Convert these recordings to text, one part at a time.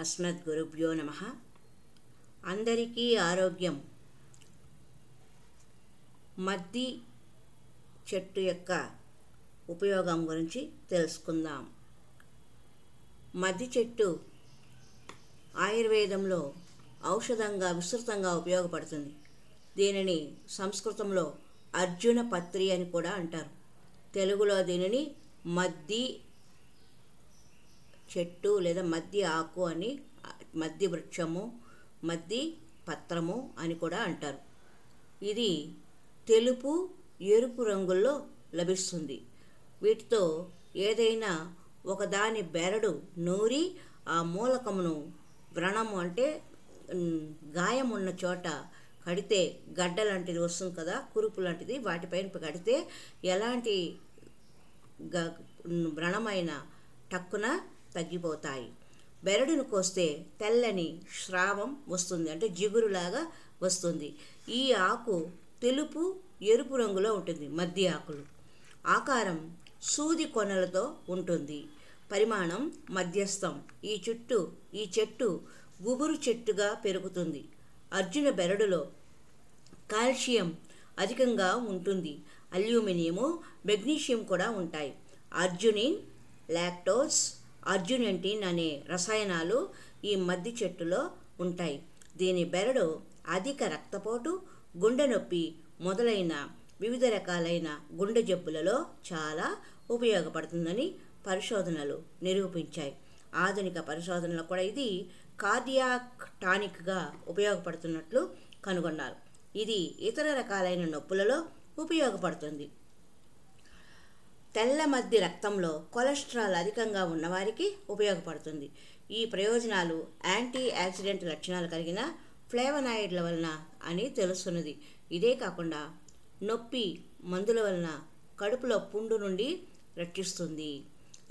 అస్మద్గురుభ్యో నమః. అందరికీ ఆరోగ్యం. మద్ది చెట్టు యొక్క ఉపయోగం గురించి తెలుసుకుందాం. మద్ది చెట్టు ఆయుర్వేదంలో ఔషధంగా విస్తృతంగా ఉపయోగపడుతుంది. దీనిని సంస్కృతంలో అర్జున పత్రి అని కూడా అంటారు. తెలుగులో దీనిని మద్ది చెట్టు లేదా మద్ది ఆకు అని, మద్ది వృక్షము, మద్ది పత్రము అని కూడా అంటారు. ఇది తెలుపు, ఎరుపు రంగుల్లో లభిస్తుంది. వీటితో ఏదైనా ఒకదాని బెరడు నూరి ఆ మూలకమును వ్రణము అంటే గాయం ఉన్న చోట కడితే గడ్డ లాంటిది వస్తుంది కదా, కురుపు లాంటిది, వాటిపైన కడితే ఎలాంటి వ్రణమైన టక్కున తగ్గిపోతాయి. బెరడును కోస్తే తెల్లని స్రావం వస్తుంది, అంటే జిగురులాగా వస్తుంది. ఈ ఆకు తెలుపు, ఎరుపు రంగులో ఉంటుంది. మద్ది ఆకులు ఆకారం సూది కొనలతో ఉంటుంది. పరిమాణం మధ్యస్థం. ఈ చెట్టు గుబురు చెట్టుగా పెరుగుతుంది. అర్జున బెరడులో కాల్షియం అధికంగా ఉంటుంది. అల్యూమినియము, మెగ్నీషియం కూడా ఉంటాయి. అర్జునిన్, లాక్టోస్, అర్జునెంటిన్ అనే రసాయనాలు ఈ మద్ది చెట్టులో ఉంటాయి. దీని బెరడు అధిక రక్తపోటు, గుండె నొప్పి మొదలైన వివిధ రకాలైన గుండె జబ్బులలో చాలా ఉపయోగపడుతుందని పరిశోధనలు నిరూపించాయి. ఆధునిక పరిశోధనలో కూడా ఇది కార్డియాక్ టానిక్గా ఉపయోగపడుతున్నట్లు కనుగొన్నారు. ఇది ఇతర రకాలైన నొప్పులలో ఉపయోగపడుతుంది. తెల్ల మద్ది రక్తంలో కొలెస్ట్రాల్ అధికంగా ఉన్నవారికి ఉపయోగపడుతుంది. ఈ ప్రయోజనాలు యాంటీ ఆక్సిడెంట్ లక్షణాలు కలిగిన ఫ్లేవనాయిడ్ల వలన అని తెలుస్తున్నది. ఇదే కాకుండా నొప్పి మందుల వలన కడుపులో పుండు నుండి రక్షిస్తుంది.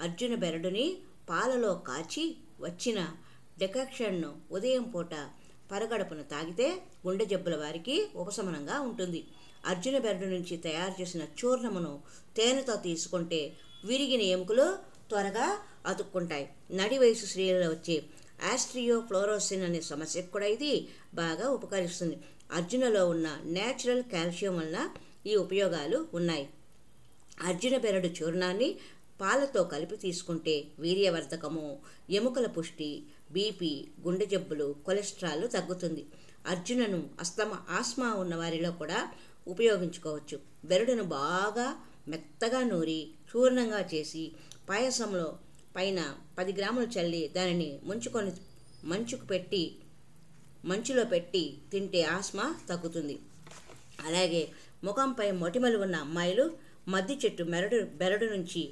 అర్జున బెరడుని పాలలో కాచి వచ్చిన డెకాక్షన్ను ఉదయం పూట పరగడుపున తాగితే గుండె జబ్బుల వారికి ఉపశమనంగా ఉంటుంది. అర్జున బెరడు నుంచి తయారు చేసిన చూర్ణమును తేనెతో తీసుకుంటే విరిగిన ఎముకలు త్వరగా అతుక్కుంటాయి. నడి వయసు స్త్రీలలో వచ్చే ఆస్ట్రియోఫ్లోరోసిన్ అనే సమస్యకు కూడా ఇది బాగా ఉపకరిస్తుంది. అర్జునలో ఉన్న నేచురల్ కాల్షియం వలన ఈ ఉపయోగాలు ఉన్నాయి. అర్జున బెరడు చూర్ణాన్ని పాలతో కలిపి తీసుకుంటే వీర్యవర్ధకము, ఎముకల పుష్టి, బీపీ, గుండె జబ్బులు, కొలెస్ట్రాల్ తగ్గుతుంది. అర్జునను ఆస్మా ఉన్న వారిలో కూడా ఉపయోగించుకోవచ్చు. బెరడును బాగా మెత్తగా నూరి చూర్ణంగా చేసి పాయసంలో పైన 10 గ్రాములు చల్లి దానిని మంచులో పెట్టి తింటే ఆస్మా తగ్గుతుంది. అలాగే ముఖంపై మొటిమలు ఉన్న అమ్మాయిలు మద్ది చెట్టు బెరడు నుంచి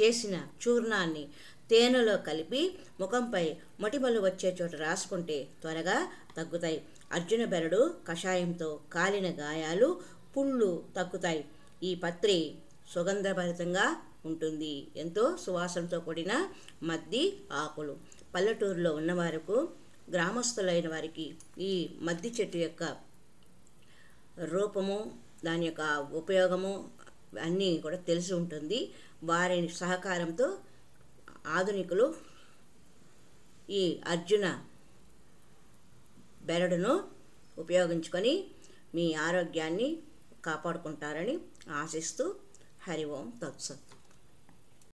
చేసిన చూర్ణాన్ని తేనెలో కలిపి ముఖంపై మొటిమలు వచ్చే చోట రాసుకుంటే త్వరగా తగ్గుతాయి. అర్జున బెరడు కషాయంతో కాలిన గాయాలు, పుళ్ళు తగ్గుతాయి. ఈ పత్రి సుగంధభరితంగా ఉంటుంది. ఎంతో సువాసనతో కూడిన మద్ది ఆకులు పల్లెటూరులో ఉన్నవారికి, గ్రామస్తులైన వారికి ఈ మద్ది చెట్టు యొక్క రూపము, దాని యొక్క ఉపయోగము అన్నీ కూడా తెలిసి ఉంటుంది. వారి సహకారంతో ఆధునికులు ఈ అర్జున బెరడును ఉపయోగించుకొని మీ ఆరోగ్యాన్ని కాపాడుకుంటారని ఆశిస్తూ హరి ఓం తత్సత్.